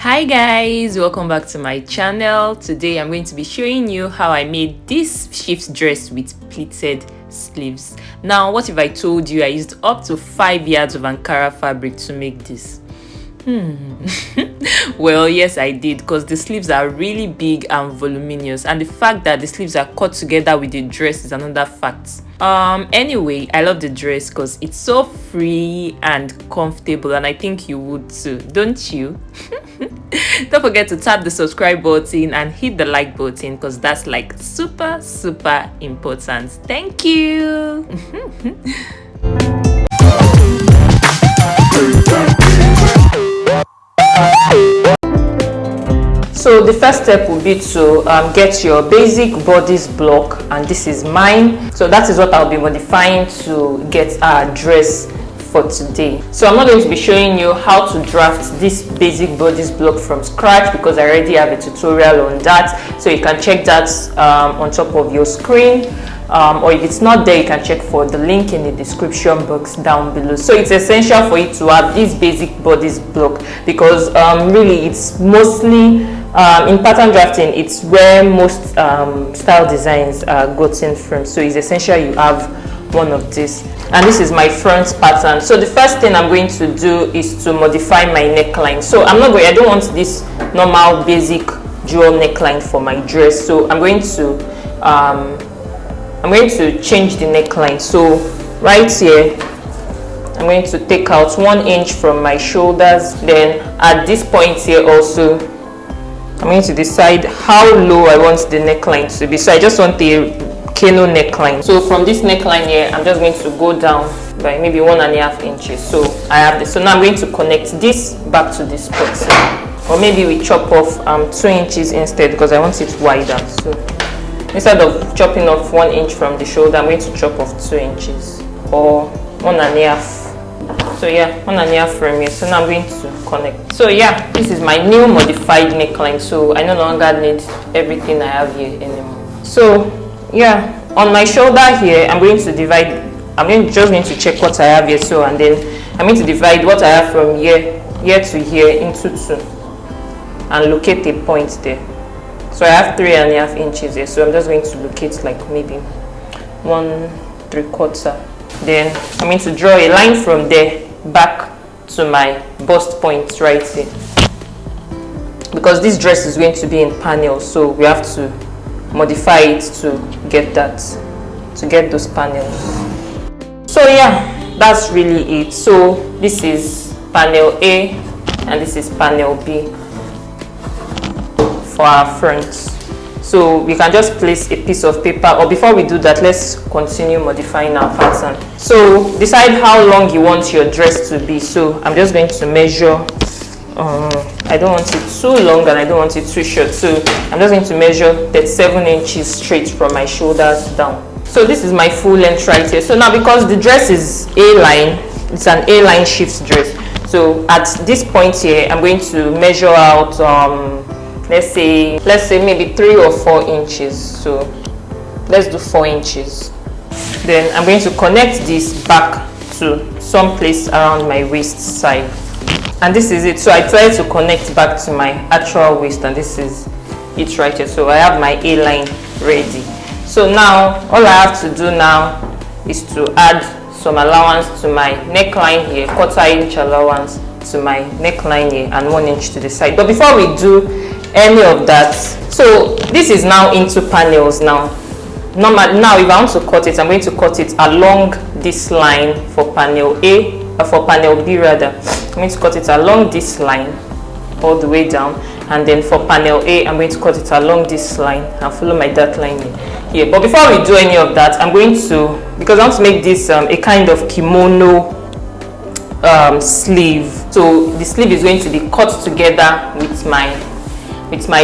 Hi guys, welcome back to my channel. Today I'm going to be showing you how I made this shift dress with pleated sleeves. Now what if I told you I used up to 5 yards of Ankara fabric to make this? Well, yes, I did, because the sleeves are really big and voluminous, and the fact that the sleeves are cut together with the dress is another fact. Anyway, I love the dress because it's so free and comfortable, and I think you would too, don't you? Don't forget to tap the subscribe button and hit the like button, because that's like super important. Thank you. So the first step will be to get your basic bodice block, and this is mine. So that is what I'll be modifying to get our dress for today. So I'm not going to be showing you how to draft this basic bodice block from scratch, because I already have a tutorial on that. So you can check that on top of your screen. Or if it's not there, you can check for the link in the description box down below. So it's essential for you to have this basic bodice block, because really it's mostly in pattern drafting, it's where most style designs are gotten from. So it's essential you have one of this, and this is my front pattern. So the first thing I'm going to do is to modify my neckline. So I don't want this normal basic jewel neckline for my dress, so I'm going to change the neckline. So right here I'm going to take out 1 inch from my shoulders. Then at this point here also, I'm going to decide how low I want the neckline to be. So I just want a canoe neckline. So from this neckline here, I'm just going to go down by maybe 1.5 inches. So I have this. So now I'm going to connect this back to this spot, or maybe we chop off 2 inches instead, because I want it wider. So instead of chopping off 1 inch from the shoulder, I'm going to chop off 2 inches or 1.5. So yeah, 1.5 from here. So now I'm going to connect. So yeah, this is my new modified neckline. So I no longer need everything I have here anymore. So yeah, on my shoulder here, I'm going to divide. Just going to check what I have here. So, and then I'm going to divide what I have from here to here into 2, and locate a point there. So I have 3.5 inches here, so I'm just going to locate like maybe 1.75. Then I'm going to draw a line from there back to my bust point right here, because this dress is going to be in panels, so we have to modify it to get those panels. So yeah, that's really it. So this is panel A and this is panel B for our front. So we can just place a piece of paper, or before we do that, let's continue modifying our pattern. So decide how long you want your dress to be. So I'm just going to measure. I don't want it too long and I don't want it too short. So I'm just going to measure 37 inches straight from my shoulders down. So this is my full length right here. So now, because the dress is A-line, it's an A-line shift dress. So at this point here, I'm going to measure out let's say maybe 3 or 4 inches. So let's do 4 inches. Then I'm going to connect this back to some place around my waist side, and this is it. So I try to connect back to my actual waist, and this is it right here. So I have my A line ready. So now all I have to do now is to add some allowance to my neckline here, 1/4 inch allowance to my neckline here, and 1 inch to the side. But before we do any of that, so this is now into panels now. Now if I want to cut it, I'm going to cut it along this line for panel A, for panel B rather. I'm going to cut it along this line all the way down, and then for panel A, I'm going to cut it along this line and follow my dark line here. But before we do any of that, I'm going to, because I want to make this a kind of kimono sleeve. So the sleeve is going to be cut together with my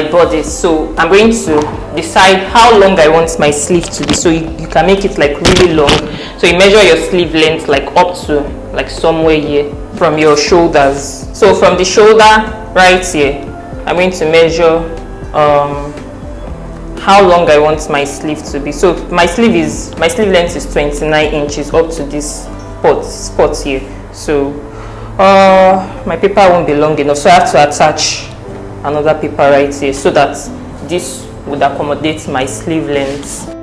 bodice. So I'm going to decide how long I want my sleeve to be. So you can make it like really long. So you measure your sleeve length like up to like somewhere here from your shoulders. So from the shoulder right here, I'm going to measure how long I want my sleeve to be. So my sleeve length is 29 inches up to this spot here. So my paper won't be long enough, so I have to attach another paper right here so that this would accommodate my sleeve length.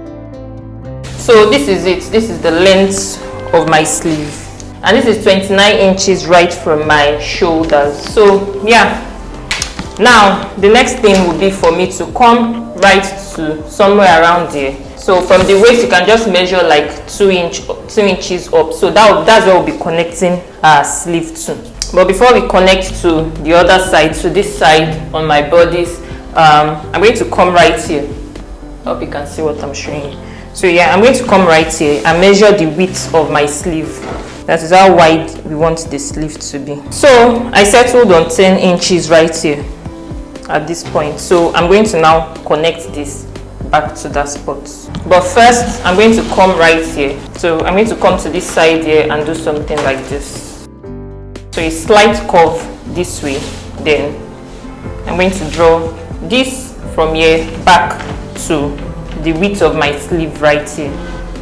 So this is it. This is the length of my sleeve, and this is 29 inches right from my shoulders. So yeah, now the next thing would be for me to come right to somewhere around here. So from the waist you can just measure like 2 inches up. So that's where we'll be connecting our sleeve to. But before we connect to the other side, to this side on my bodice, I'm going to come right here. I hope you can see what I'm showing you. So yeah, I'm going to come right here and measure the width of my sleeve. That is how wide we want the sleeve to be. So I settled on 10 inches right here at this point. So I'm going to now connect this back to that spot. But first, I'm going to come right here. So I'm going to come to this side here and do something like this. So a slight curve this way. Then I'm going to draw this from here back to the width of my sleeve right here.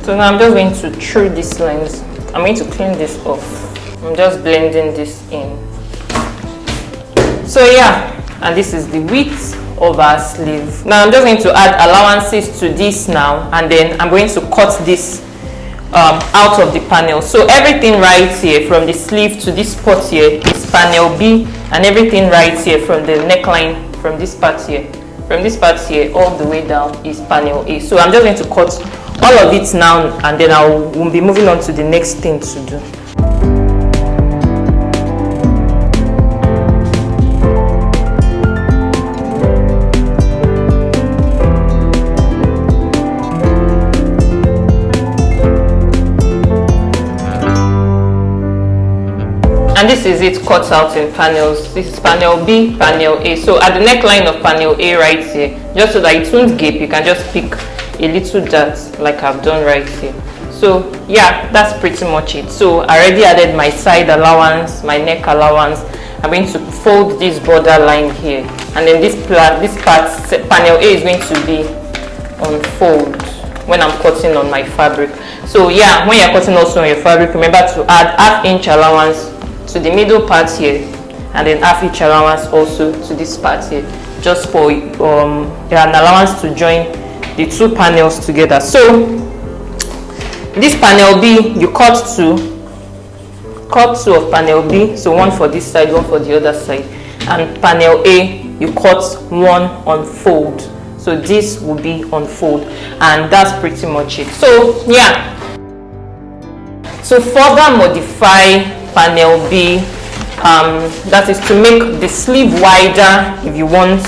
So now I'm just going to through this lines. I'm going to clean this off. I'm just blending this in. So yeah, and this is the width of our sleeve. Now I'm just going to add allowances to this now, and then I'm going to cut this out of the panel. So everything right here from the sleeve to this spot here is panel B, and everything right here from the neckline, from this part here all the way down is panel A. So I'm just going to cut all of it now, and then I will be moving on to the next thing to do. And this is it cut out in panels. This is panel B, panel A. So at the neckline of panel A right here, just so that it won't gape, you can just pick a little dart like I've done right here. So yeah, that's pretty much it. So I already added my side allowance, my neck allowance. I'm going to fold this border line here, and then this part, panel A, is going to be on fold when I'm cutting on my fabric. So yeah, when you're cutting also on your fabric, remember to add ½ inch allowance to the middle part here, and then ½ inch allowance also to this part here, just for an allowance to join the two panels together. So this panel B, you cut two of panel B, so one for this side, one for the other side, and panel A, you cut one on fold. So this will be on fold, and that's pretty much it. So yeah, to further modify panel B, that is to make the sleeve wider. If you want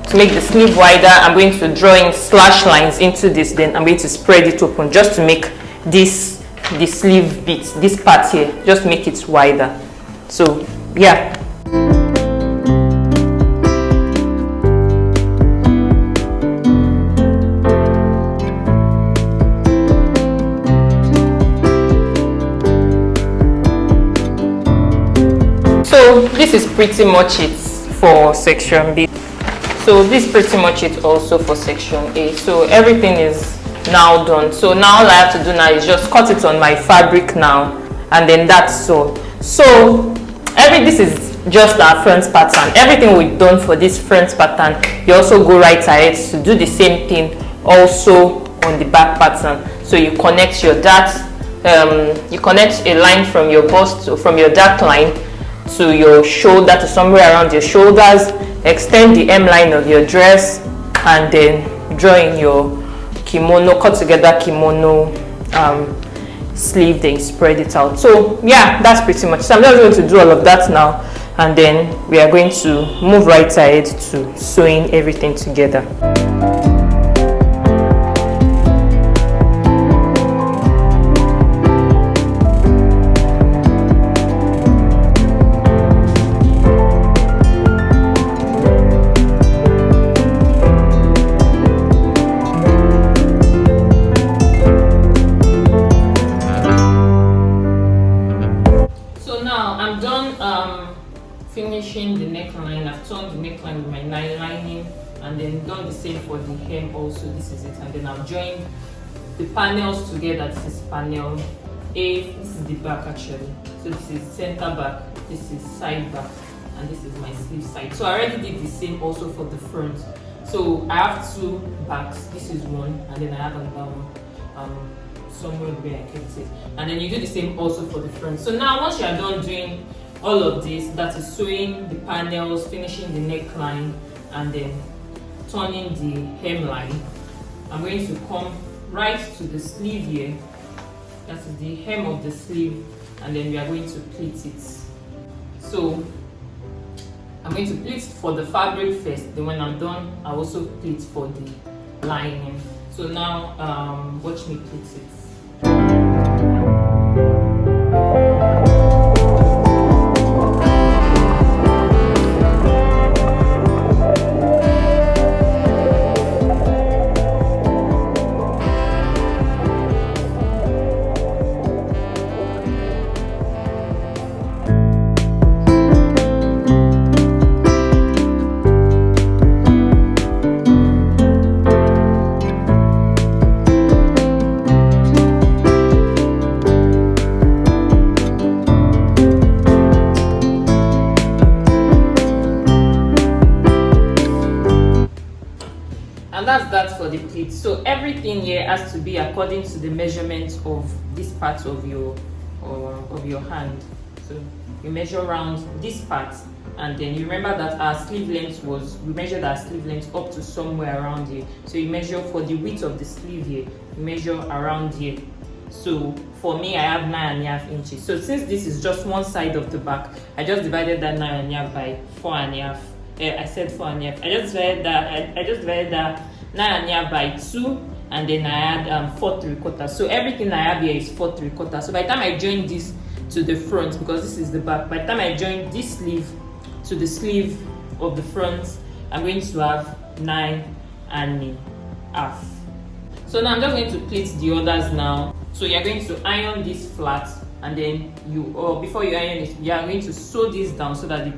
to make the sleeve wider, I'm going to draw in slash lines into this, then I'm going to spread it open just to make this, the sleeve bit, this part here, just make it wider. So yeah. So this is pretty much it for section B. So this is pretty much it also for section A. So everything is now done. So now all I have to do now is just cut it on my fabric now, and then that's all. So this is just our front pattern. Everything we've done for this front pattern, you also go right ahead to do the same thing also on the back pattern. So you connect your dart, you connect a line from your bust, from your dart line to your shoulder, to somewhere around your shoulders, extend the M line of your dress, and then draw in your kimono, cut together kimono sleeve, then spread it out. So yeah, that's pretty much. So I'm just going to do all of that now, and then we are going to move right ahead to sewing everything together. Finishing the neckline. I've turned the neckline with my lining, and then done the same for the hem also. This is it, and then I've joined the panels together. This is panel A, this is the back actually, so this is center back, this is side back. and this is my sleeve side. So I already did the same also for the front. So I have two backs. This is one, and then I have another one somewhere where I kept it. And then you do the same also for the front. So now once you are done doing all of this, that is sewing the panels, finishing the neckline, and then turning the hemline, I'm going to come right to the sleeve here. That is the hem of the sleeve, and then we are going to pleat it. So I'm going to pleat for the fabric first, then when I'm done, I'll also pleat for the lining. So now watch me pleat it. And that's that for the pleat. So everything here has to be according to the measurement of this part of your hand. So you measure around this part, and then you remember that our sleeve length we measured our sleeve length up to somewhere around here. So you measure for the width of the sleeve here, you measure around here. So for me, I have 9.5 inches. So since this is just one side of the back, I just divided that 9.5 by 4.5. I said 4.5. I just divided that 9.5 by 2, and then I had 4 3/4. So everything I have here is 4 3/4. So by the time I join this to the front, because this is the back, by the time I join this sleeve to the sleeve of the front, I'm going to have 9.5. So now I'm just going to pleat the others now. So you're going to iron this flat, and then before you iron it, you are going to sew this down so that the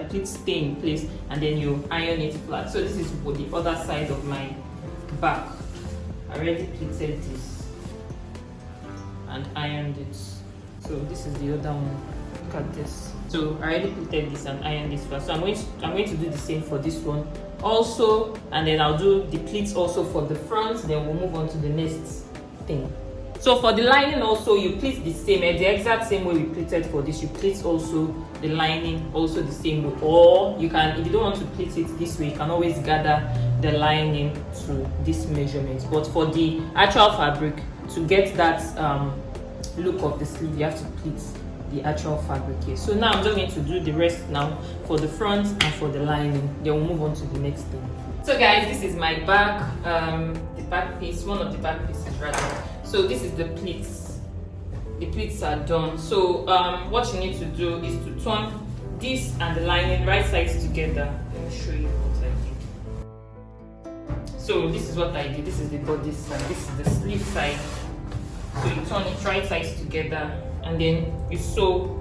pleats stay in place, and then you iron it flat. So this is for the other side of my back. I already pleated this and ironed it. So this is the other one. Look at this. So I already pleated this and ironed this flat. So I'm going to do the same for this one also, and then I'll do the pleats also for the front. Then we'll move on to the next thing. So for the lining also, you pleat the same, the exact same way we pleated for this. You pleat also the lining also the same way, or you can, if you don't want to pleat it this way, you can always gather the lining to this measurement. But for the actual fabric, to get that look of the sleeve, you have to pleat the actual fabric here. So now I'm just going to do the rest now for the front and for the lining. Then we'll move on to the next thing. So guys, this is my back, the back piece, one of the back pieces rather. So this is the pleats. The pleats are done. So what you need to do is to turn this and the lining right sides together. Let me show you what I did. So this is what I did. This is the body side. This is the sleeve side. So you turn it right sides together, and then you sew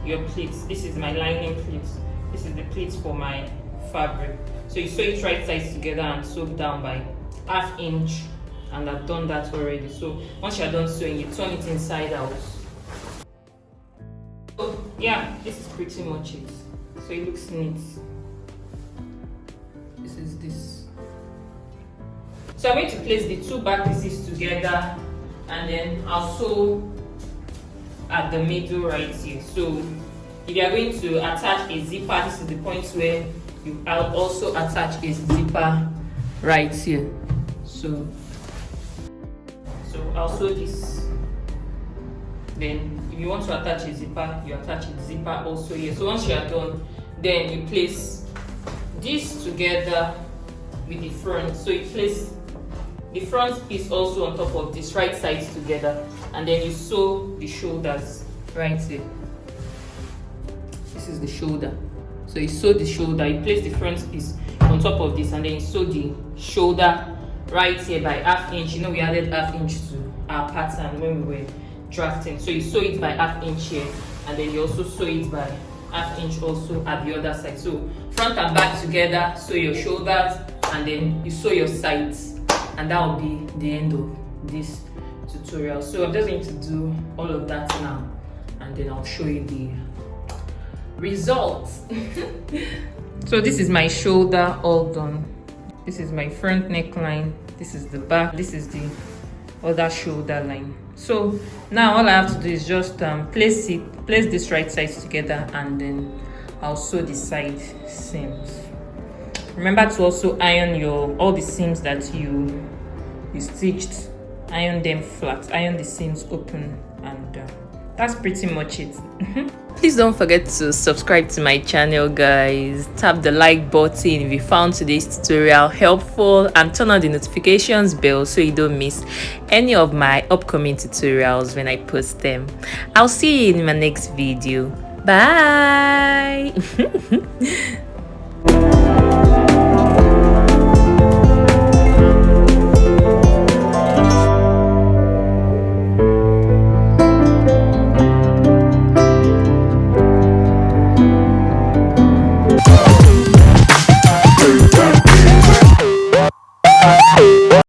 your pleats. This is my lining pleats. This is the pleats for my fabric. So you sew it right sides together and sew down by 1/2 inch. And I've done that already. So once you're done sewing, you turn it inside out. So yeah, this is pretty much it. So it looks neat. This is this. So I'm going to place the two back pieces together, and then I'll sew at the middle right here. So if you are going to attach a zipper, this is the point where I'll also attach a zipper right here. So I'll sew this. Then if you want to attach a zipper, you attach a zipper also here. So once you are done, then you place this together with the front. So you place the front piece also on top of this, right sides together, and then you sew the shoulders right here. This is the shoulder. So you sew the shoulder, you place the front piece on top of this, and then you sew the shoulder right here by 1/2 inch. You know, we added 1/2 inch to our pattern when we were drafting. So you sew it by 1/2 inch here, and then you also sew it by 1/2 inch also at the other side. So front and back together, sew your shoulders, and then you sew your sides, and that will be the end of this tutorial. So I'm just going to do all of that now, and then I'll show you the results. So this is my shoulder all done. This is my front neckline, this is the back, this is the other shoulder line. So now all I have to do is just place this right sides together, and then I'll sew the side seams. Remember to also iron all the seams that you stitched. Iron them flat, iron the seams open, and that's pretty much it. Please don't forget to subscribe to my channel, guys. Tap the like button if you found today's tutorial helpful, and turn on the notifications bell so you don't miss any of my upcoming tutorials when I post them. I'll see you in my next video. Bye.